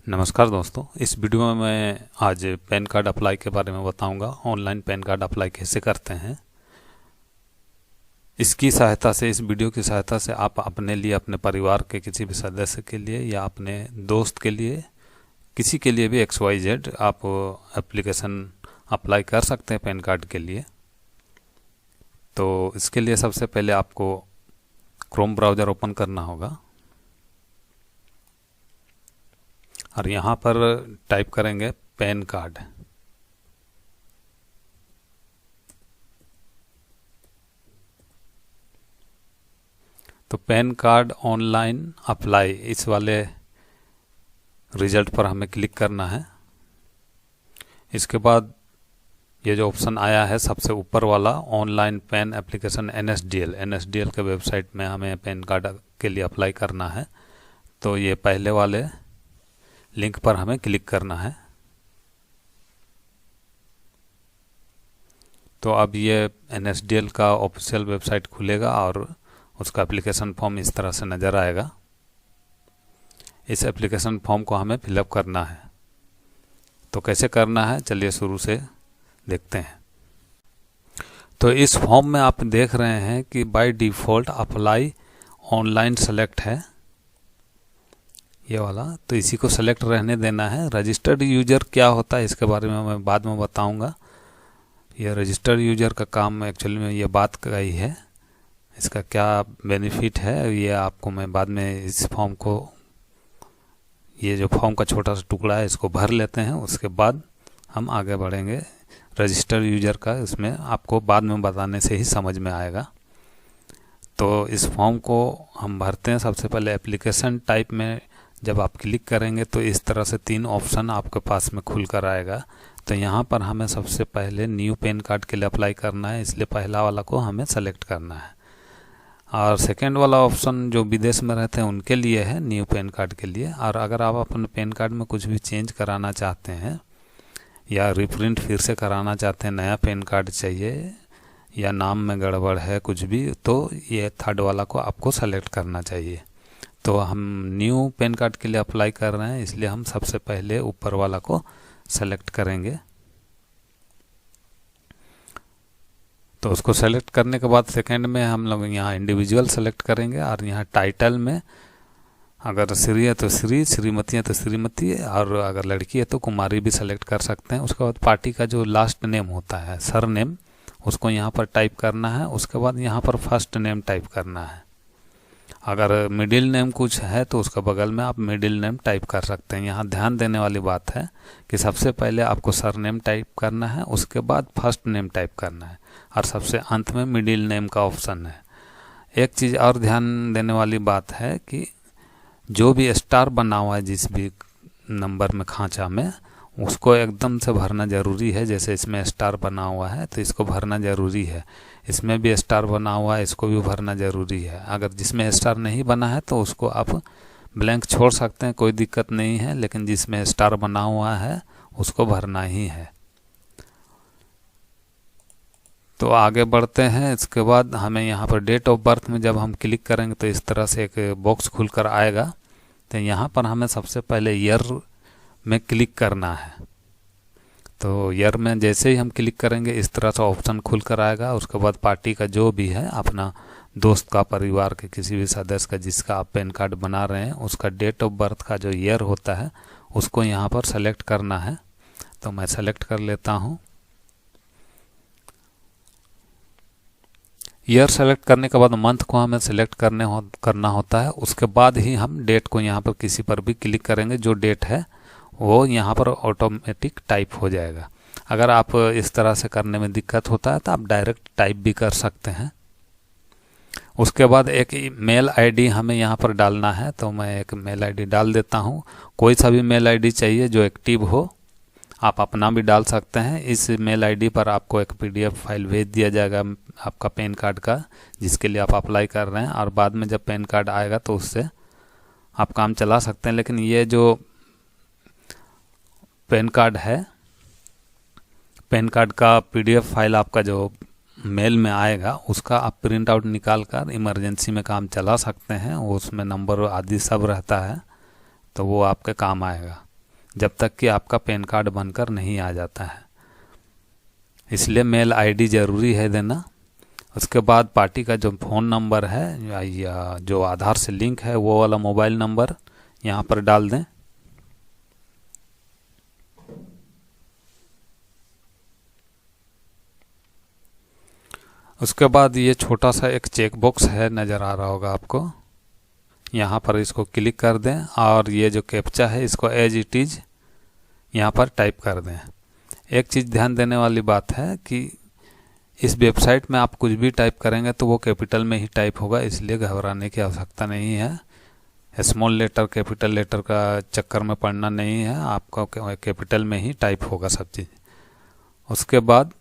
नमस्कार दोस्तों, इस वीडियो में मैं आज पैन कार्ड अप्लाई के बारे में बताऊंगा। ऑनलाइन पैन कार्ड अप्लाई कैसे करते हैं। इसकी सहायता से, इस वीडियो की सहायता से आप अपने लिए, अपने परिवार के किसी भी सदस्य के लिए या अपने दोस्त के लिए, किसी के लिए भी XYZ आप एप्लीकेशन अप्लाई कर सकते हैं पैन कार्ड के लिए। तो इसके लिए सबसे पहले आपको क्रोम ब्राउज़र ओपन करना होगा और यहाँ पर टाइप करेंगे पैन कार्ड। तो पैन कार्ड ऑनलाइन अप्लाई, इस वाले रिजल्ट पर हमें क्लिक करना है। इसके बाद ये जो ऑप्शन आया है सबसे ऊपर वाला, ऑनलाइन पैन एप्लीकेशन NSDL के वेबसाइट में हमें पैन कार्ड के लिए अप्लाई करना है। तो ये पहले वाले लिंक पर हमें क्लिक करना है। तो अब ये NSDL का ऑफिशियल वेबसाइट खुलेगा और उसका एप्लीकेशन फॉर्म इस तरह से नज़र आएगा। इस एप्लीकेशन फॉर्म को हमें फिलअप करना है। तो कैसे करना है, चलिए शुरू से देखते हैं। तो इस फॉर्म में आप देख रहे हैं कि by default apply online select है, ये वाला। तो इसी को सेलेक्ट रहने देना है। रजिस्टर्ड यूजर क्या होता है इसके बारे में मैं बाद में बताऊंगा। यह रजिस्टर्ड यूजर का काम एक्चुअली में ये बात का ही है। इसका क्या बेनिफिट है ये आपको मैं बाद में, इस फॉर्म को, ये जो फॉर्म का छोटा सा टुकड़ा है इसको भर लेते हैं, उसके बाद हम आगे बढ़ेंगे। रजिस्टर्ड यूजर का इसमें आपको बाद में बताने से ही समझ में आएगा। तो इस फॉर्म को हम भरते हैं। सबसे पहले एप्लीकेशन टाइप में जब आप क्लिक करेंगे तो इस तरह से 3 ऑप्शन आपके पास में खुल कर आएगा। तो यहाँ पर हमें सबसे पहले न्यू पैन कार्ड के लिए अप्लाई करना है, इसलिए पहला वाला को हमें सेलेक्ट करना है। और सेकेंड वाला ऑप्शन जो विदेश में रहते हैं उनके लिए है, न्यू पैन कार्ड के लिए। और अगर आप अपने पैन कार्ड में कुछ भी चेंज कराना चाहते हैं या रिप्रिंट फिर से कराना चाहते हैं, नया पैन कार्ड चाहिए या नाम में गड़बड़ है कुछ भी, तो ये थर्ड वाला को आपको सेलेक्ट करना चाहिए। तो हम न्यू पैन कार्ड के लिए अप्लाई कर रहे हैं, इसलिए हम सबसे पहले ऊपर वाला को सेलेक्ट करेंगे। तो उसको सेलेक्ट करने के बाद सेकंड में हम लोग यहाँ इंडिविजुअल सेलेक्ट करेंगे और यहाँ टाइटल में अगर श्री है तो श्री, श्रीमती है तो श्रीमती, और अगर लड़की है तो कुमारी भी सेलेक्ट कर सकते हैं। उसके बाद पार्टी का जो लास्ट नेम होता है, सर नेम, उसको यहाँ पर टाइप करना है। उसके बाद यहाँ पर फर्स्ट नेम टाइप करना है। अगर मिडिल नेम कुछ है तो उसका बगल में आप मिडिल नेम टाइप कर सकते हैं। यहाँ ध्यान देने वाली बात है कि सबसे पहले आपको सर नेम टाइप करना है, उसके बाद फर्स्ट नेम टाइप करना है और सबसे अंत में मिडिल नेम का ऑप्शन है। एक चीज़ और ध्यान देने वाली बात है कि जो भी स्टार बना हुआ है जिस भी नंबर में, खांचा में, उसको एकदम से भरना ज़रूरी है। जैसे इसमें स्टार बना हुआ है तो इसको भरना ज़रूरी है। इसमें भी स्टार बना हुआ है, इसको भी भरना ज़रूरी है। अगर जिसमें स्टार नहीं बना है तो उसको आप ब्लैंक छोड़ सकते हैं, कोई दिक्कत नहीं है, लेकिन जिसमें स्टार बना हुआ है उसको भरना ही है। तो आगे बढ़ते हैं। इसके बाद हमें यहाँ पर डेट ऑफ बर्थ में जब हम क्लिक करेंगे तो इस तरह से एक बॉक्स खुलकर आएगा। तो यहाँ पर हमें सबसे पहले ईयर में क्लिक करना है। तो ईयर में जैसे ही हम क्लिक करेंगे इस तरह से ऑप्शन खुल कर आएगा। उसके बाद पार्टी का जो भी है, अपना दोस्त का, परिवार के किसी भी सदस्य का जिसका आप पैन कार्ड बना रहे हैं, उसका डेट ऑफ बर्थ का जो ईयर होता है उसको यहाँ पर सेलेक्ट करना है। तो मैं सेलेक्ट कर लेता हूँ। ईयर सेलेक्ट करने के बाद मंथ को हमें सेलेक्ट करना होता है। उसके बाद ही हम डेट को यहाँ पर किसी पर भी क्लिक करेंगे, जो डेट है वो यहाँ पर ऑटोमेटिक टाइप हो जाएगा। अगर आप इस तरह से करने में दिक्कत होता है तो आप डायरेक्ट टाइप भी कर सकते हैं। उसके बाद एक मेल आईडी हमें यहाँ पर डालना है। तो मैं एक मेल आईडी डाल देता हूँ। कोई सा भी मेल आईडी चाहिए जो एक्टिव हो, आप अपना भी डाल सकते हैं। इस मेल आईडी पर आपको एक PDF फाइल भेज दिया जाएगा आपका पैन कार्ड का, जिसके लिए आप अप्लाई कर रहे हैं, और बाद में जब पैन कार्ड आएगा तो उससे आप काम चला सकते हैं। लेकिन ये जो पैन कार्ड है, पैन कार्ड का PDF फाइल आपका जो मेल में आएगा उसका आप प्रिंट आउट निकाल कर इमरजेंसी में काम चला सकते हैं। वो उसमें नंबर आदि सब रहता है, तो वो आपके काम आएगा। जब तक कि आपका पैन कार्ड बनकर नहीं आ जाता है। इसलिए मेल आईडी ज़रूरी है देना। उसके बाद पार्टी का जो फ़ोन नंबर है या जो आधार से लिंक है वो वाला मोबाइल नंबर यहाँ पर डाल दें। उसके बाद ये छोटा सा एक चेक बॉक्स है, नज़र आ रहा होगा आपको, यहाँ पर इसको क्लिक कर दें और ये जो कैप्चा है इसको एज इट इज़ यहाँ पर टाइप कर दें। एक चीज़ ध्यान देने वाली बात है कि इस वेबसाइट में आप कुछ भी टाइप करेंगे तो वो कैपिटल में ही टाइप होगा, इसलिए घबराने की आवश्यकता नहीं है। स्मॉल लेटर कैपिटल लेटर का चक्कर में पड़ना नहीं है, आपका कैपिटल में ही टाइप होगा सब चीज़। उसके बाद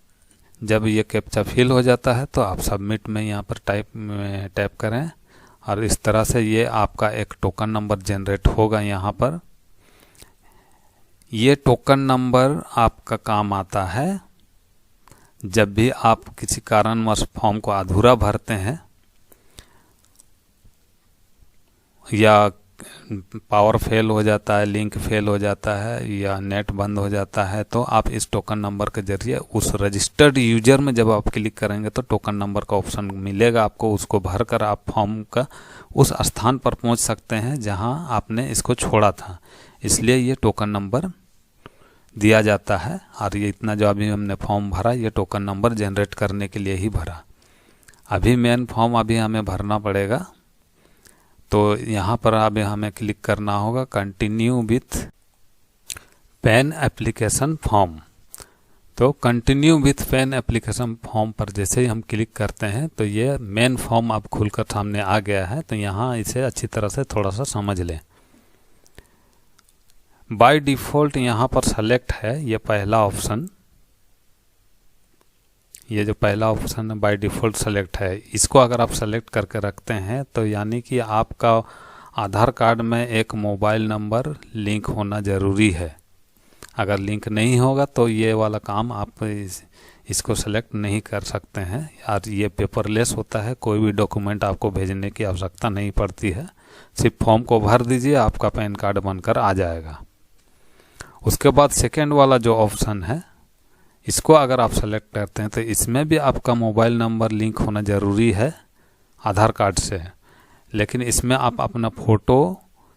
जब ये कैप्चा फिल हो जाता है तो आप सबमिट में यहाँ पर टैप करें और इस तरह से ये आपका एक टोकन नंबर जनरेट होगा। यहाँ पर ये टोकन नंबर आपका काम आता है जब भी आप किसी कारणवश फॉर्म को अधूरा भरते हैं या पावर फेल हो जाता है, लिंक फेल हो जाता है या नेट बंद हो जाता है, तो आप इस टोकन नंबर के जरिए उस रजिस्टर्ड यूजर में जब आप क्लिक करेंगे तो टोकन नंबर का ऑप्शन मिलेगा आपको। उसको भरकर आप फॉर्म का उस स्थान पर पहुंच सकते हैं जहां आपने इसको छोड़ा था। इसलिए ये टोकन नंबर दिया जाता है और ये इतना जो अभी हमने फॉर्म भरा ये टोकन नंबर जनरेट करने के लिए ही भरा। अभी मेन फॉर्म अभी हमें भरना पड़ेगा, तो यहाँ पर अभी हमें क्लिक करना होगा continue with PAN application form. तो continue with PAN application form पर जैसे ही हम क्लिक करते हैं तो ये मेन फॉर्म अब खुलकर सामने आ गया है। तो यहाँ इसे अच्छी तरह से थोड़ा सा समझ लें। बाय डिफ़ॉल्ट यहाँ पर सेलेक्ट है ये पहला ऑप्शन, ये जो पहला ऑप्शन है बाय डिफ़ॉल्ट सेलेक्ट है। इसको अगर आप सेलेक्ट करके रखते हैं तो यानी कि आपका आधार कार्ड में एक मोबाइल नंबर लिंक होना ज़रूरी है। अगर लिंक नहीं होगा तो ये वाला काम आप इसको सेलेक्ट नहीं कर सकते हैं। और ये पेपरलेस होता है, कोई भी डॉक्यूमेंट आपको भेजने की आवश्यकता नहीं पड़ती है। सिर्फ फॉर्म को भर दीजिए, आपका पैन कार्ड बनकर आ जाएगा। उसके बाद सेकेंड वाला जो ऑप्शन है इसको अगर आप सेलेक्ट करते हैं तो इसमें भी आपका मोबाइल नंबर लिंक होना ज़रूरी है आधार कार्ड से, लेकिन इसमें आप अपना फ़ोटो,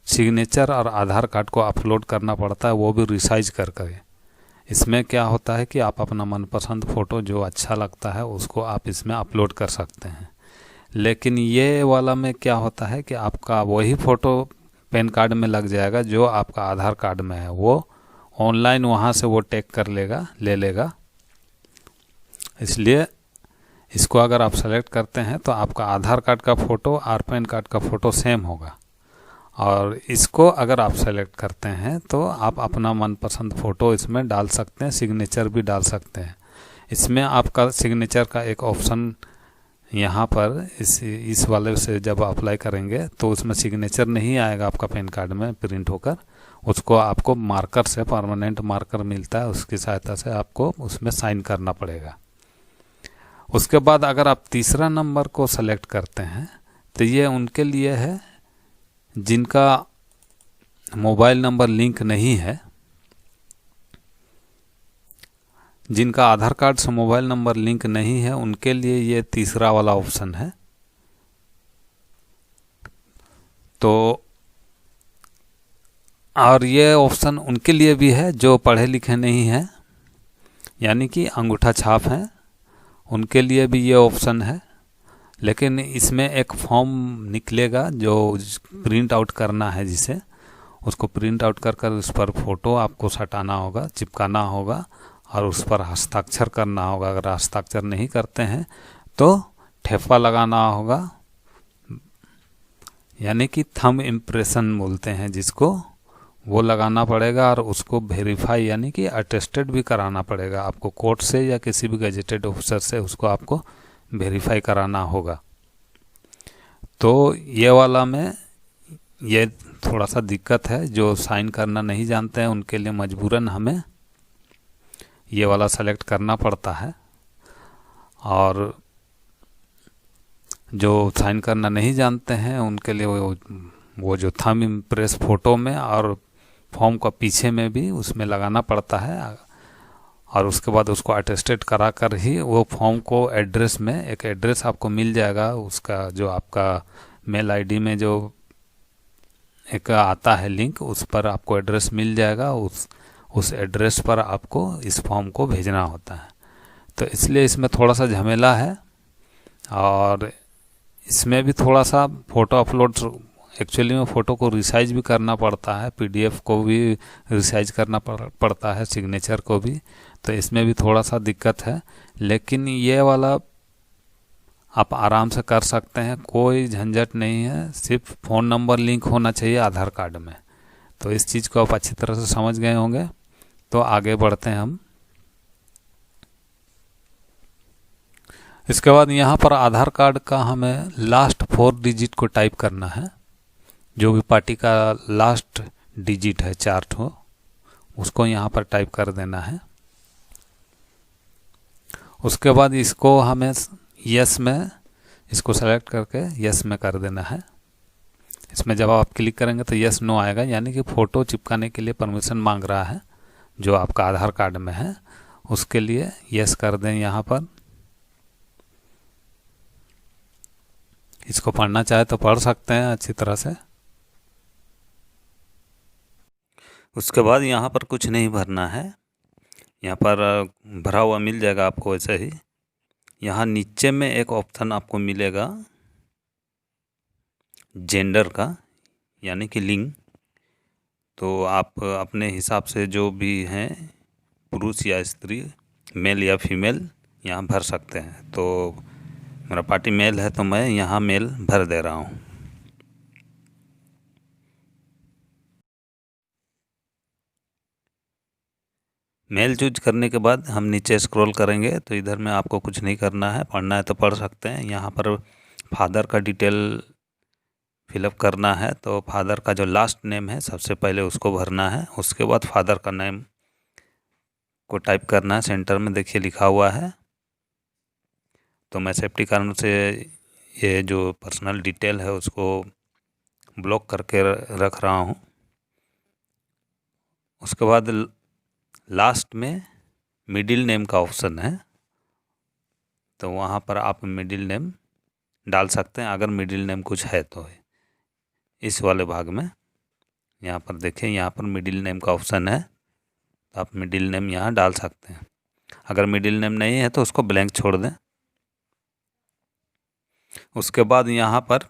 सिग्नेचर और आधार कार्ड को अपलोड करना पड़ता है, वो भी रिसाइज करके। इसमें क्या होता है कि आप अपना मनपसंद फ़ोटो जो अच्छा लगता है उसको आप इसमें अपलोड कर सकते हैं। लेकिन ये वाला में क्या होता है कि आपका वही फ़ोटो पैन कार्ड में लग जाएगा जो आपका आधार कार्ड में है, वो ऑनलाइन वहाँ से वो टेक कर लेगा, ले लेगा। इसलिए इसको अगर आप सेलेक्ट करते हैं तो आपका आधार कार्ड का फ़ोटो और पैन कार्ड का फ़ोटो सेम होगा। और इसको अगर आप सेलेक्ट करते हैं तो आप अपना मनपसंद फ़ोटो इसमें डाल सकते हैं, सिग्नेचर भी डाल सकते हैं। इसमें आपका सिग्नेचर का एक ऑप्शन यहाँ पर इस वाले से जब अप्लाई करेंगे तो उसमें सिग्नेचर नहीं आएगा आपका पैन कार्ड में प्रिंट होकर, उसको आपको मार्कर से, परमानेंट मार्कर मिलता है, उसकी सहायता से आपको उसमें साइन करना पड़ेगा। उसके बाद अगर आप तीसरा नंबर को सेलेक्ट करते हैं तो ये उनके लिए है जिनका मोबाइल नंबर लिंक नहीं है, जिनका आधार कार्ड से मोबाइल नंबर लिंक नहीं है, उनके लिए ये तीसरा वाला ऑप्शन है। तो और ये ऑप्शन उनके लिए भी है जो पढ़े लिखे नहीं हैं, यानी कि अंगूठा छाप हैं, उनके लिए भी ये ऑप्शन है। लेकिन इसमें एक फॉर्म निकलेगा जो प्रिंट आउट करना है, जिसे उसको प्रिंट आउट कर कर उस पर फ़ोटो आपको सटाना होगा, चिपकाना होगा और उस पर हस्ताक्षर करना होगा। अगर हस्ताक्षर नहीं करते हैं तो ठेपा लगाना होगा, यानी कि थंब इम्प्रेशन बोलते हैं जिसको, वो लगाना पड़ेगा और उसको वेरीफाई यानी कि अटेस्टेड भी कराना पड़ेगा आपको कोर्ट से या किसी भी गजेटेड ऑफिसर से, उसको आपको वेरीफाई कराना होगा। तो ये वाला में ये थोड़ा सा दिक्कत है, जो साइन करना नहीं जानते हैं उनके लिए मजबूरन हमें ये वाला सेलेक्ट करना पड़ता है। और जो साइन करना नहीं जानते हैं उनके लिए वो जो थंब इम्प्रेस फ़ोटो में और फॉर्म का पीछे में भी उसमें लगाना पड़ता है, और उसके बाद उसको अटेस्टेड करा कर ही वो फॉर्म को एड्रेस में, एक एड्रेस आपको मिल जाएगा उसका, जो आपका मेल आईडी में जो एक आता है लिंक, उस पर आपको एड्रेस मिल जाएगा। उस एड्रेस पर आपको इस फॉर्म को भेजना होता है। तो इसलिए इसमें थोड़ा सा झमेला है, और इसमें भी थोड़ा सा फ़ोटो अपलोड, एक्चुअली में फ़ोटो को रिसाइज भी करना पड़ता है, पीडीएफ को भी रिसाइज करना पड़ता है, सिग्नेचर को भी। तो इसमें भी थोड़ा सा दिक्कत है, लेकिन ये वाला आप आराम से कर सकते हैं, कोई झंझट नहीं है। सिर्फ फ़ोन नंबर लिंक होना चाहिए आधार कार्ड में। तो इस चीज़ को आप अच्छी तरह से समझ गए होंगे। तो आगे बढ़ते हैं हम। इसके बाद यहाँ पर आधार कार्ड का हमें लास्ट 4 डिजिट को टाइप करना है। जो भी पार्टी का लास्ट डिजिट है 4 ठो, उसको यहाँ पर टाइप कर देना है। उसके बाद इसको हमें यस में, इसको सेलेक्ट करके यस में कर देना है। इसमें जब आप क्लिक करेंगे तो यस नो आएगा, यानी कि फ़ोटो चिपकाने के लिए परमिशन मांग रहा है जो आपका आधार कार्ड में है, उसके लिए यस कर दें यहाँ पर। इसको पढ़ना चाहे तो पढ़ सकते हैं अच्छी तरह से। उसके बाद यहाँ पर कुछ नहीं भरना है, यहाँ पर भरा हुआ मिल जाएगा आपको ऐसे ही। यहाँ नीचे में एक ऑप्शन आपको मिलेगा जेंडर का, यानी कि लिंग। तो आप अपने हिसाब से जो भी हैं, पुरुष या स्त्री, मेल या फीमेल, यहाँ भर सकते हैं। तो मेरा पार्टी मेल है तो मैं यहाँ मेल भर दे रहा हूँ। मेल चूज करने के बाद हम नीचे स्क्रॉल करेंगे तो इधर में आपको कुछ नहीं करना है, पढ़ना है तो पढ़ सकते हैं। यहाँ पर फादर का डिटेल फिलअप करना है, तो फादर का जो लास्ट नेम है सबसे पहले उसको भरना है। उसके बाद फादर का नेम को टाइप करना है। सेंटर में देखिए लिखा हुआ है। तो मैं सेफ्टी कारण से ये जो पर्सनल डिटेल है उसको ब्लॉक करके रख रहा हूँ। उसके बाद लास्ट में मिडिल नेम का ऑप्शन है, तो वहाँ पर आप मिडिल नेम डाल सकते हैं, अगर मिडिल नेम कुछ है तो। इस वाले भाग में यहाँ पर देखिए, यहाँ पर मिडिल नेम का ऑप्शन है, तो आप मिडिल नेम यहाँ डाल सकते हैं। अगर मिडिल नेम नहीं है तो उसको ब्लैंक छोड़ दें। उसके बाद यहाँ पर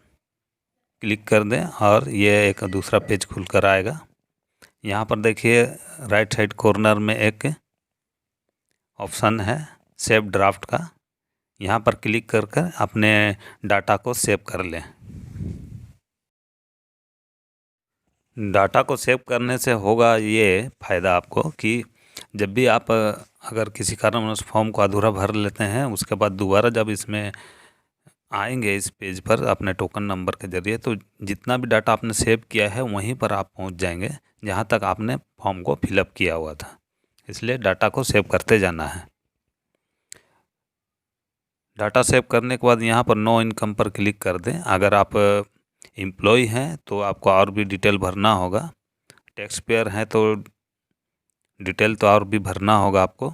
क्लिक कर दें और ये एक दूसरा पेज खुल कर आएगा। यहाँ पर देखिए राइट साइड कॉर्नर में एक ऑप्शन है सेव ड्राफ्ट का, यहाँ पर क्लिक कर कर अपने डाटा को सेव कर लें। डाटा को सेव करने से होगा ये फ़ायदा आपको कि जब भी आप अगर किसी कारण उस फॉर्म को अधूरा भर लेते हैं, उसके बाद दोबारा जब इसमें आएंगे इस पेज पर अपने टोकन नंबर के ज़रिए, तो जितना भी डाटा आपने सेव किया है वहीं पर आप पहुंच जाएंगे जहां तक आपने फॉर्म को फिलअप किया हुआ था। इसलिए डाटा को सेव करते जाना है। डाटा सेव करने के बाद यहाँ पर नो इनकम पर क्लिक कर दें। अगर आप एम्प्लॉय हैं तो आपको और भी डिटेल भरना होगा, टैक्स पेयर हैं तो डिटेल तो और भी भरना होगा आपको,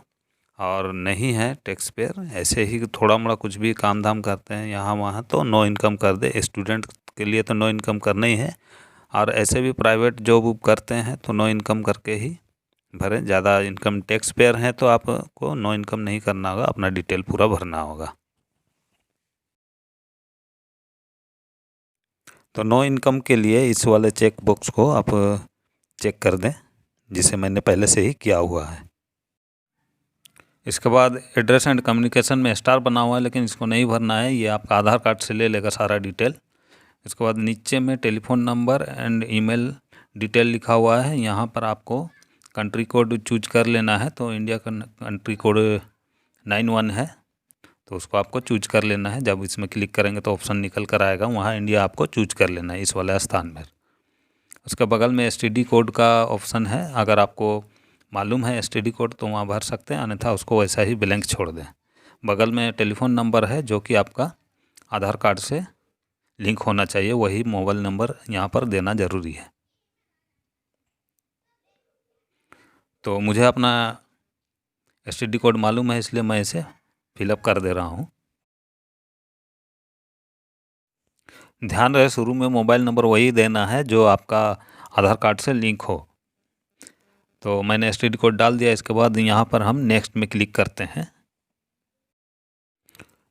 और नहीं है टैक्स पेयर, ऐसे ही थोड़ा मोड़ा कुछ भी काम धाम करते हैं यहाँ वहाँ, तो नो इनकम कर दे। स्टूडेंट के लिए तो नो इनकम करना ही है, और ऐसे भी प्राइवेट जॉब करते हैं तो नो इनकम करके ही भरें। ज़्यादा इनकम टैक्स पेयर हैं तो आपको नो इनकम नहीं करना होगा, अपना डिटेल पूरा भरना होगा। तो नो इनकम के लिए इस वाले चेक बॉक्स को आप चेक कर दें, जिसे मैंने पहले से ही किया हुआ है। इसके बाद एड्रेस एंड कम्युनिकेशन में स्टार बना हुआ है, लेकिन इसको नहीं भरना है, ये आपका आधार कार्ड से ले लेगा सारा डिटेल। इसके बाद नीचे में telephone number and email detail लिखा हुआ है, यहाँ पर आपको कंट्री कोड चूज कर लेना है। तो इंडिया का कंट्री कोड 91 है, तो उसको आपको चूज कर लेना है। जब इसमें क्लिक करेंगे तो ऑप्शन निकल कर आएगा, वहाँ इंडिया आपको चूज कर लेना है इस वाले स्थान में। उसके बगल में STD कोड का ऑप्शन है, अगर आपको मालूम है STD कोड तो वहाँ भर सकते हैं, अन्यथा उसको वैसा ही ब्लैंक छोड़ दें। बगल में टेलीफोन नंबर है जो कि आपका आधार कार्ड से लिंक होना चाहिए, वही मोबाइल नंबर यहाँ पर देना ज़रूरी है। तो मुझे अपना STD कोड मालूम है, इसलिए मैं इसे फिलअप कर दे रहा हूँ। ध्यान रहे शुरू में मोबाइल नंबर वही देना है जो आपका आधार कार्ड से लिंक हो। तो मैंने STD कोड डाल दिया। इसके बाद यहाँ पर हम नेक्स्ट में क्लिक करते हैं।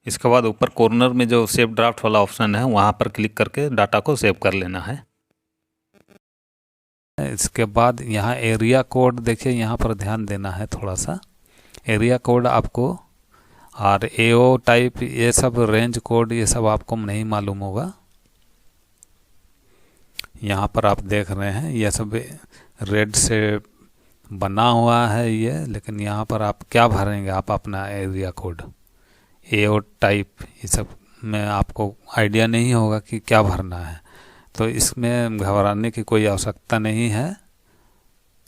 इसके बाद ऊपर कॉर्नर में जो सेव ड्राफ्ट वाला ऑप्शन है वहाँ पर क्लिक करके डाटा को सेव कर लेना है। इसके बाद यहाँ एरिया कोड देखिए, यहाँ पर ध्यान देना है थोड़ा सा। एरिया कोड आपको और AO टाइप ये सब रेंज कोड ये सब आपको नहीं मालूम होगा। यहाँ पर आप देख रहे हैं ये सब रेड से बना हुआ है ये, लेकिन यहाँ पर आप क्या भरेंगे, आप अपना एरिया कोड AO टाइप ये सब में आपको आइडिया नहीं होगा कि क्या भरना है। तो इसमें घबराने की कोई आवश्यकता नहीं है,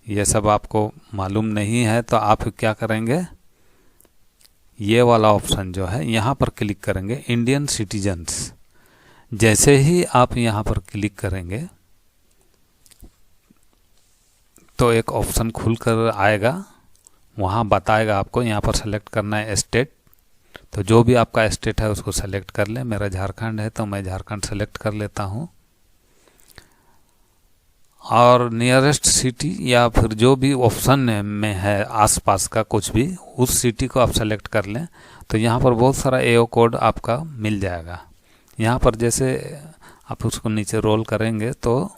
ये सब आपको मालूम नहीं है। तो आप क्या करेंगे, ये वाला ऑप्शन जो है यहाँ पर क्लिक करेंगे, इंडियन सिटीजन्स। जैसे ही आप यहाँ पर क्लिक करेंगे तो एक ऑप्शन खुल कर आएगा, वहाँ बताएगा आपको यहाँ पर सेलेक्ट करना है स्टेट। तो जो भी आपका स्टेट है उसको सेलेक्ट कर लें। मेरा झारखंड है तो मैं झारखंड सेलेक्ट कर लेता हूँ। और नियरेस्ट सिटी या फिर जो भी ऑप्शन में है आसपास का कुछ भी, उस सिटी को आप सेलेक्ट कर लें। तो यहाँ पर बहुत सारा AO कोड आपका मिल जाएगा। यहाँ पर जैसे आप उसको नीचे रोल करेंगे तो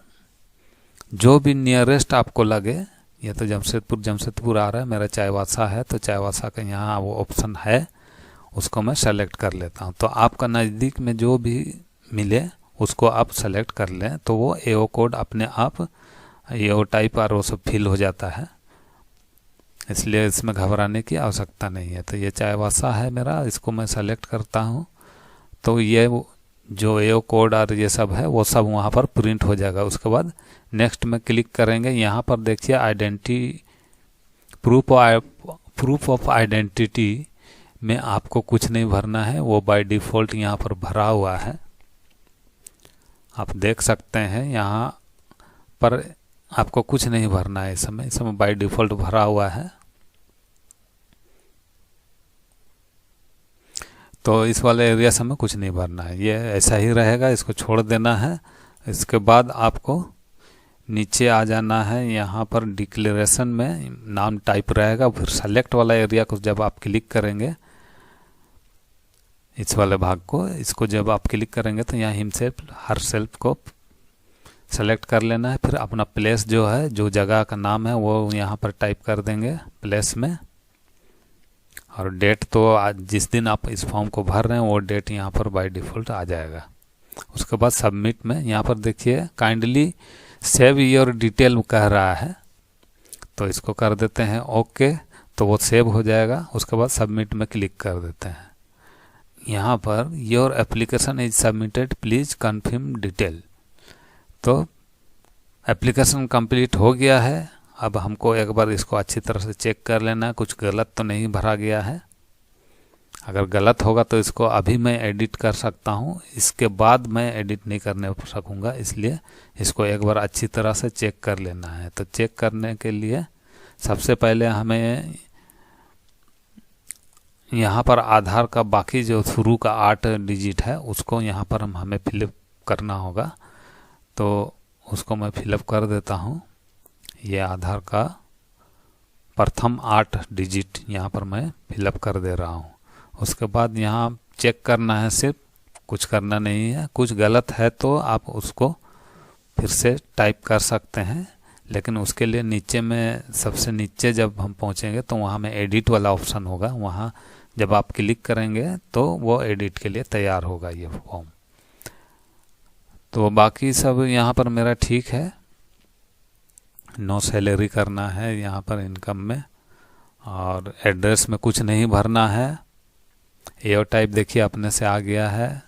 जो भी नियरेस्ट आपको लगे, ये तो जमशेदपुर आ रहा है, मेरा चाईबासा है तो चाईबासा का यहाँ वो ऑप्शन है, उसको मैं सेलेक्ट कर लेता हूँ। तो आपका नज़दीक में जो भी मिले उसको आप सेलेक्ट कर लें तो वो AO कोड अपने आप AO टाइप और वो सब फिल हो जाता है, इसलिए इसमें घबराने की आवश्यकता नहीं है। तो ये चाईबासा है मेरा, इसको मैं सेलेक्ट करता हूँ तो ये जो AO कोड और ये सब है वो सब वहाँ पर प्रिंट हो जाएगा। उसके बाद नेक्स्ट में क्लिक करेंगे। यहाँ पर देखिए आइडेंटिटी प्रूफ ऑफ आइडेंटिटी में आपको कुछ नहीं भरना है, वो बाय डिफ़ॉल्ट यहाँ पर भरा हुआ है, आप देख सकते हैं। यहाँ पर आपको कुछ नहीं भरना है, इस समय बाय डिफ़ॉल्ट भरा हुआ है। तो इस वाले एरिया से हमें कुछ नहीं भरना है, ये ऐसा ही रहेगा, इसको छोड़ देना है। इसके बाद आपको नीचे आ जाना है। यहाँ पर डिक्लेरेशन में नाम टाइप रहेगा, फिर सेलेक्ट वाला एरिया को जब आप क्लिक करेंगे, इस वाले भाग को, इसको जब आप क्लिक करेंगे तो यहाँ हिमसेल्फ हर सेल्फ को सेलेक्ट कर लेना है। फिर अपना प्लेस जो है, जो जगह का नाम है वो यहाँ पर टाइप कर देंगे प्लेस में, और डेट तो आज जिस दिन आप इस फॉर्म को भर रहे हैं वो डेट यहाँ पर बाय डिफ़ॉल्ट आ जाएगा। उसके बाद सबमिट में यहाँ पर देखिए काइंडली सेव योर डिटेल कह रहा है, तो इसको कर देते हैं ओके, तो वो सेव हो जाएगा। उसके बाद सबमिट में क्लिक कर देते हैं। यहाँ per your application is submitted please confirm detail, तो एप्लीकेशन कंप्लीट हो गया है। अब हमको एक बार इसको अच्छी तरह से चेक कर लेना है, कुछ गलत तो नहीं भरा गया है। अगर गलत होगा तो इसको अभी मैं एडिट कर सकता हूँ, इसके बाद मैं एडिट नहीं करने सकूँगा, इसलिए इसको एक बार अच्छी तरह से चेक कर लेना है। तो चेक करने के लिए सबसे पहले हमें यहाँ पर आधार का बाकी जो शुरू का 8 डिजिट है उसको यहाँ पर हमें फिलअप करना होगा, तो उसको मैं फिलअप कर देता हूँ। ये आधार का प्रथम 8 डिजिट यहाँ पर मैं फिलअप कर दे रहा हूँ। उसके बाद यहाँ चेक करना है, सिर्फ कुछ करना नहीं है। कुछ गलत है तो आप उसको फिर से टाइप कर सकते हैं, लेकिन उसके लिए नीचे में सबसे नीचे जब हम पहुँचेंगे तो वहाँ में एडिट वाला ऑप्शन होगा, वहाँ जब आप क्लिक करेंगे तो वो एडिट के लिए तैयार होगा ये फॉर्म। तो बाकी सब यहाँ पर मेरा ठीक है। नो सैलरी करना है यहाँ पर इनकम में, और एड्रेस में कुछ नहीं भरना है। AO टाइप देखिए अपने से आ गया है।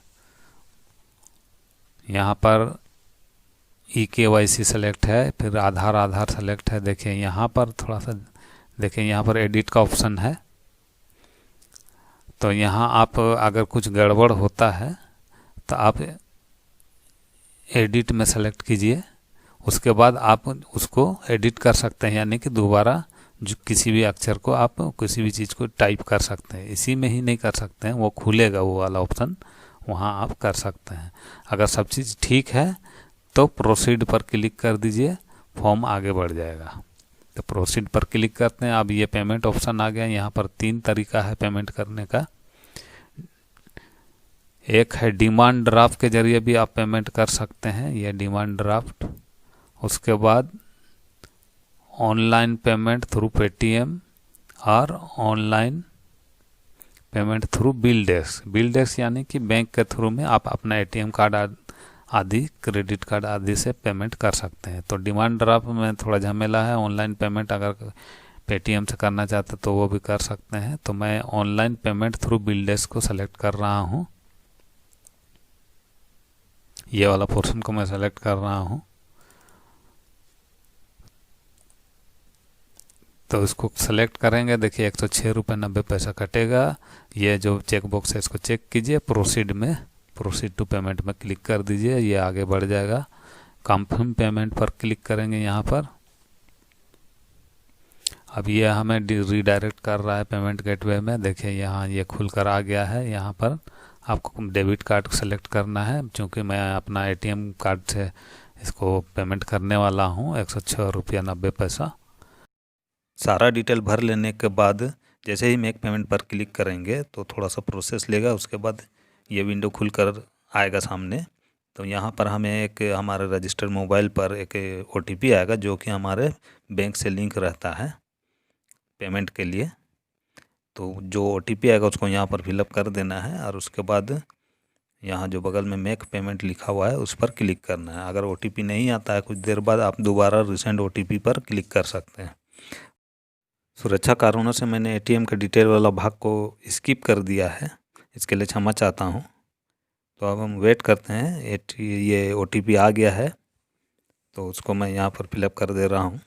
यहाँ पर EKYC सेलेक्ट है, फिर आधार सेलेक्ट है। देखिए यहाँ पर थोड़ा सा देखिए, यहाँ पर एडिट का ऑप्शन है, तो यहाँ आप अगर कुछ गड़बड़ होता है तो आप एडिट में सेलेक्ट कीजिए, उसके बाद आप उसको एडिट कर सकते हैं, यानी कि दोबारा जो किसी भी अक्षर को आप किसी भी चीज़ को टाइप कर सकते हैं। इसी में ही नहीं कर सकते हैं, वो खुलेगा वो वाला ऑप्शन, वहाँ आप कर सकते हैं। अगर सब चीज़ ठीक है तो प्रोसीड पर क्लिक कर दीजिए, फॉर्म आगे बढ़ जाएगा। तो प्रोसीड पर क्लिक करते हैं। अब ये पेमेंट ऑप्शन आ गया। यहाँ पर 3 तरीका है पेमेंट करने का। एक है डिमांड ड्राफ्ट के जरिए भी आप पेमेंट कर सकते हैं, ये डिमांड ड्राफ्ट। उसके बाद ऑनलाइन पेमेंट थ्रू पेटीएम और online payment through bill desk. Bill desk यानी कि बैंक के थ्रू में आप अपना एटीएम कार्ड आदि, क्रेडिट कार्ड आदि से पेमेंट कर सकते हैं। तो डिमांड ड्राफ्ट में थोड़ा झमेला है। ऑनलाइन पेमेंट अगर पेटीएम से करना चाहते तो वो भी कर सकते हैं। तो मैं online payment through bill desk को सेलेक्ट कर रहा हूँ। ये वाला पोर्शन को मैं सेलेक्ट कर रहा हूँ। तो इसको सेलेक्ट करेंगे, देखिए 106 रुपये 90 पैसा कटेगा। ये जो चेक बॉक्स है इसको चेक कीजिए, प्रोसीड में, प्रोसीड टू पेमेंट में क्लिक कर दीजिए, ये आगे बढ़ जाएगा। कंफर्म पेमेंट पर क्लिक करेंगे यहाँ पर। अब ये हमें रीडायरेक्ट कर रहा है पेमेंट गेटवे में। देखिए यहाँ ये खुलकर आ गया है। यहाँ पर आपको डेबिट कार्ड सेलेक्ट करना है, क्योंकि मैं अपना एटीएम कार्ड से इसको पेमेंट करने वाला हूँ। 106 रुपया 90 पैसा। सारा डिटेल भर लेने के बाद जैसे ही मेक पेमेंट पर क्लिक करेंगे तो थोड़ा सा प्रोसेस लेगा। उसके बाद ये विंडो खुलकर आएगा सामने। तो यहाँ पर हमें एक हमारे रजिस्टर्ड मोबाइल पर एक OTP आएगा, जो कि हमारे बैंक से लिंक रहता है पेमेंट के लिए। तो जो OTP आएगा उसको यहाँ पर फिलअप कर देना है, और उसके बाद यहाँ जो बगल में मेक पेमेंट लिखा हुआ है उस पर क्लिक करना है। अगर OTP नहीं आता है कुछ देर बाद, आप दोबारा रिसेंड OTP पर क्लिक कर सकते हैं। सुरक्षा कारणों से मैंने एटीएम के डिटेल वाला भाग को स्किप कर दिया है, इसके लिए क्षमा चाहता हूँ। तो अब हम वेट करते हैं। ये OTP आ गया है, तो उसको मैं यहाँ पर फिलअप कर दे रहा हूँ।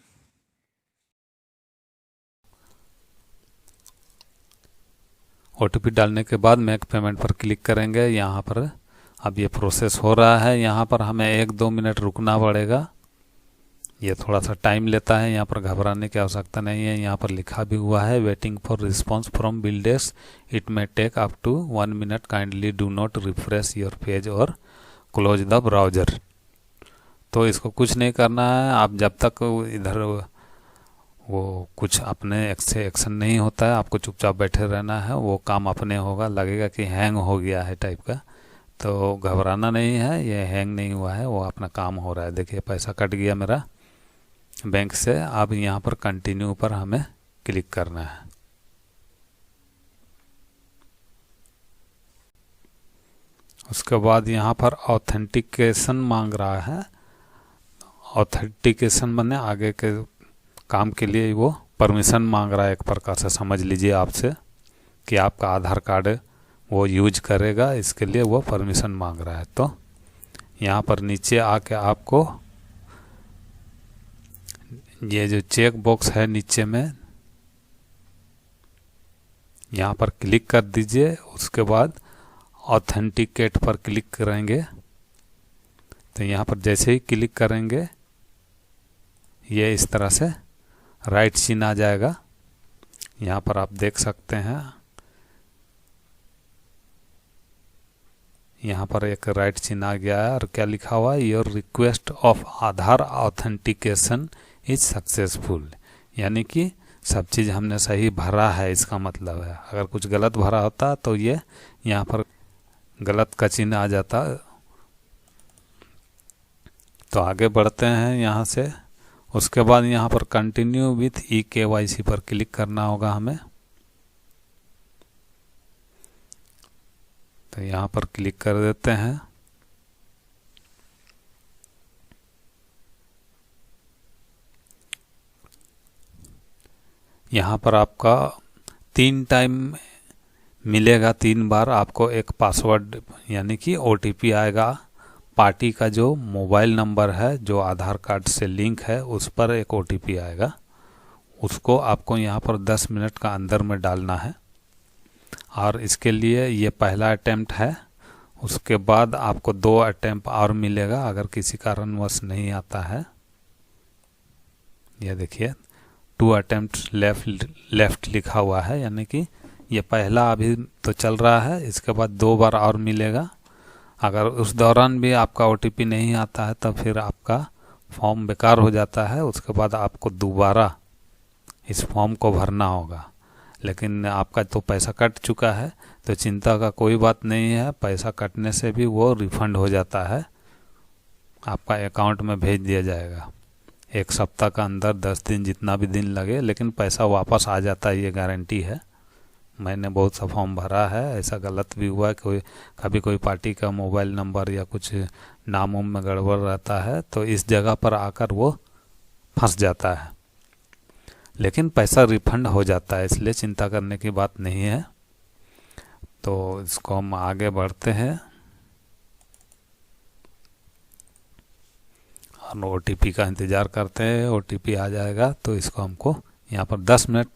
OTP डालने के बाद मेक पेमेंट पर क्लिक करेंगे। यहाँ पर अब ये प्रोसेस हो रहा है। यहाँ पर हमें 1-2 मिनट रुकना पड़ेगा। ये थोड़ा सा टाइम लेता है, यहाँ पर घबराने की आवश्यकता नहीं है। यहाँ पर लिखा भी हुआ है waiting for response from BillDesk, it may take up to 1 minute, kindly do not refresh your page और क्लोज द ब्राउज़र। तो इसको कुछ नहीं करना है। आप जब तक इधर वो कुछ अपने से एक्शन नहीं होता है, आपको चुपचाप बैठे रहना है। वो काम अपने होगा। लगेगा कि हैंग हो गया है टाइप का, तो घबराना नहीं है। ये हैंग नहीं हुआ है, वो अपना काम हो रहा है। देखिए पैसा कट गया मेरा बैंक से। अब यहाँ पर कंटिन्यू पर हमें क्लिक करना है। उसके बाद यहाँ पर ऑथेंटिकेशन मांग रहा है। ऑथेंटिकेशन माने आगे के काम के लिए वो परमिशन मांग रहा है, एक प्रकार से समझ लीजिए आपसे, कि आपका आधार कार्ड वो यूज करेगा, इसके लिए वो परमिशन मांग रहा है। तो यहाँ पर नीचे आके आपको ये जो चेक बॉक्स है नीचे में, यहाँ पर क्लिक कर दीजिए। उसके बाद ऑथेंटिकेट पर क्लिक करेंगे। तो यहाँ पर जैसे ही क्लिक करेंगे ये इस तरह से राइट चिन्ह आ जाएगा। यहाँ पर आप देख सकते हैं, यहाँ पर एक राइट चिन्ह आ गया है। और क्या लिखा हुआ है, your request of Aadhaar authentication is successful, यानी कि सब चीज़ हमने सही भरा है, इसका मतलब है। अगर कुछ गलत भरा होता तो ये यहाँ पर गलत का चिन्ह आ जाता। तो आगे बढ़ते हैं यहाँ से। उसके बाद यहाँ पर कंटिन्यू विथ eKYC पर क्लिक करना होगा हमें। तो यहाँ पर क्लिक कर देते हैं। यहाँ पर आपका 3 टाइम मिलेगा, 3 बार आपको एक पासवर्ड यानी कि OTP आएगा। पार्टी का जो मोबाइल नंबर है जो आधार कार्ड से लिंक है उस पर एक OTP आएगा। उसको आपको यहाँ पर 10 मिनट का अंदर में डालना है। और इसके लिए ये पहला अटेम्प्ट है। उसके बाद आपको 2 अटेम्प्ट और मिलेगा अगर किसी कारणवश नहीं आता है। ये देखिए 2 अटेम्प्ट लेफ्ट लिखा हुआ है, यानी कि ये पहला अभी तो चल रहा है, इसके बाद 2 बार और मिलेगा। अगर उस दौरान भी आपका OTP नहीं आता है तो फिर आपका फॉर्म बेकार हो जाता है। उसके बाद आपको दोबारा इस फॉर्म को भरना होगा। लेकिन आपका तो पैसा कट चुका है तो चिंता का कोई बात नहीं है, पैसा कटने से भी वो रिफंड हो जाता है, आपका अकाउंट में भेज दिया जाएगा 1 सप्ताह का अंदर, 10 दिन, जितना भी दिन लगे, लेकिन पैसा वापस आ जाता है, ये गारंटी है। मैंने बहुत सा फॉर्म भरा है, ऐसा गलत भी हुआ है, कभी कोई पार्टी का मोबाइल नंबर या कुछ नाम उम में गड़बड़ रहता है तो इस जगह पर आकर वो फंस जाता है, लेकिन पैसा रिफंड हो जाता है, इसलिए चिंता करने की बात नहीं है। तो इसको हम आगे बढ़ते हैं और OTP का इंतज़ार करते हैं। OTP आ जाएगा तो इसको हमको यहाँ पर 10 मिनट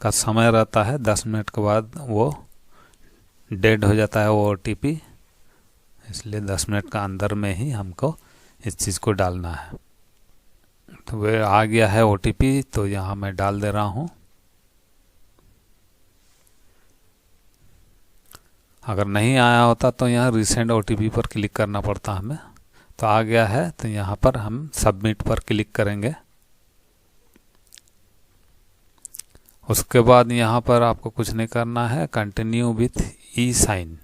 का समय रहता है, 10 मिनट के बाद वो डेड हो जाता है वो OTP, इसलिए 10 मिनट का अंदर में ही हमको इस चीज़ को डालना है। तो वह आ गया है OTP, तो यहाँ मैं डाल दे रहा हूँ। अगर नहीं आया होता तो यहाँ रीसेंड OTP पर क्लिक करना पड़ता हमें। तो आ गया है तो यहाँ पर हम सबमिट पर क्लिक करेंगे। उसके बाद यहाँ पर आपको कुछ नहीं करना है, कंटिन्यू विथ e-साइन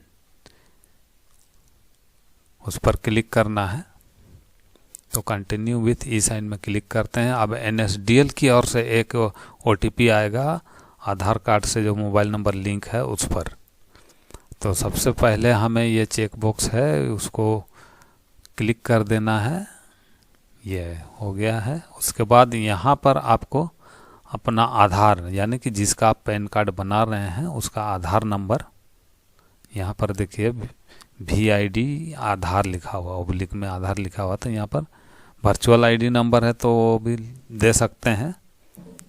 उस पर क्लिक करना है। तो कंटिन्यू विथ ई-साइन में क्लिक करते हैं। अब NSDL की ओर से एक OTP आएगा आधार कार्ड से जो मोबाइल नंबर लिंक है उस पर। तो सबसे पहले हमें ये चेक बॉक्स है उसको क्लिक कर देना है, ये हो गया है। उसके बाद यहाँ पर आपको अपना आधार, यानी कि जिसका आप पैन कार्ड बना रहे हैं उसका आधार नंबर, यहाँ पर देखिए VID आधार लिखा हुआ, ओब्लिक में आधार लिखा हुआ, तो यहाँ पर वर्चुअल ID नंबर है तो वो भी दे सकते हैं,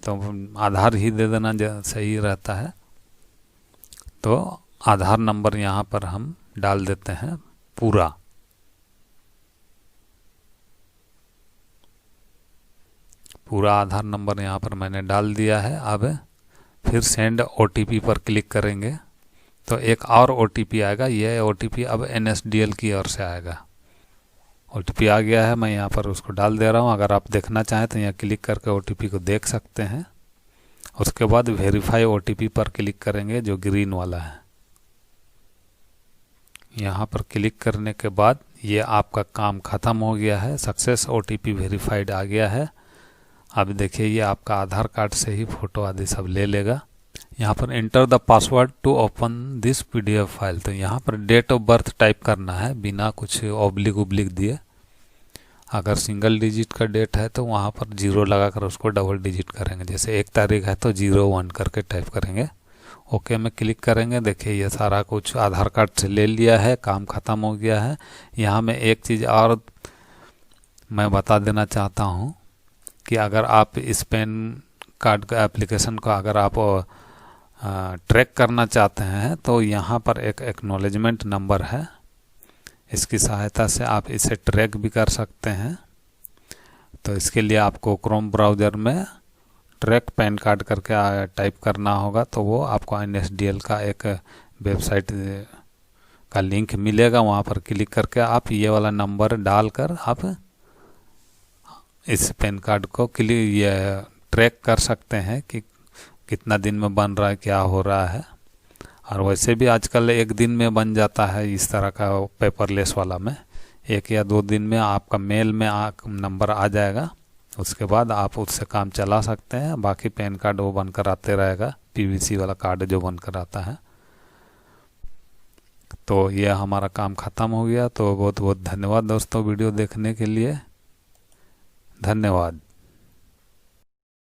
तो आधार ही दे देना सही रहता है। तो आधार नंबर यहाँ पर हम डाल देते हैं पूरा। आधार नंबर यहाँ पर मैंने डाल दिया है। अब फिर सेंड OTP पर क्लिक करेंगे तो एक और OTP आएगा, यह OTP अब NSDL की ओर से आएगा। OTP आ गया है, मैं यहाँ पर उसको डाल दे रहा हूँ। अगर आप देखना चाहें तो यहाँ क्लिक करके OTP को देख सकते हैं। उसके बाद वेरीफाई OTP पर क्लिक करेंगे जो ग्रीन वाला है। यहाँ पर क्लिक करने के बाद ये आपका काम ख़त्म हो गया है, सक्सेस OTP वेरीफाइड आ गया है। अब देखिए ये आपका आधार कार्ड से ही फ़ोटो आदि सब ले लेगा। यहाँ पर enter the password to open this PDF file, तो यहाँ पर डेट ऑफ बर्थ टाइप करना है बिना कुछ ऑब्लिक दिए। अगर सिंगल डिजिट का डेट है तो वहाँ पर 0 लगाकर उसको डबल डिजिट करेंगे, जैसे 1 तारीख है तो 01 करके टाइप करेंगे। ओके में क्लिक करेंगे। देखिए ये सारा कुछ आधार कार्ड से ले लिया है, काम ख़त्म हो गया है। यहाँ में एक चीज़ और मैं बता देना चाहता हूँ कि अगर आप इस पैन कार्ड का एप्लीकेशन को अगर आप ट्रैक करना चाहते हैं तो यहाँ पर एक एक्नॉलेजमेंट नंबर है, इसकी सहायता से आप इसे ट्रैक भी कर सकते हैं। तो इसके लिए आपको क्रोम ब्राउज़र में ट्रैक पैन कार्ड करके टाइप करना होगा, तो वो आपको NSDL का एक वेबसाइट का लिंक मिलेगा, वहाँ पर क्लिक करके आप ये वाला नंबर डालकर आप इस पैन कार्ड को ये ट्रैक कर सकते हैं कि कितना दिन में बन रहा है, क्या हो रहा है। और वैसे भी आजकल 1 दिन में बन जाता है इस तरह का पेपरलेस वाला में, 1 या 2 दिन में आपका मेल में नंबर आ जाएगा। उसके बाद आप उससे काम चला सकते हैं। बाकी पैन कार्ड वो बनकर आते रहेगा, PVC वाला कार्ड जो बनकर आता है। तो ये हमारा काम ख़त्म हो गया। तो बहुत बहुत धन्यवाद दोस्तों वीडियो देखने के लिए, धन्यवाद।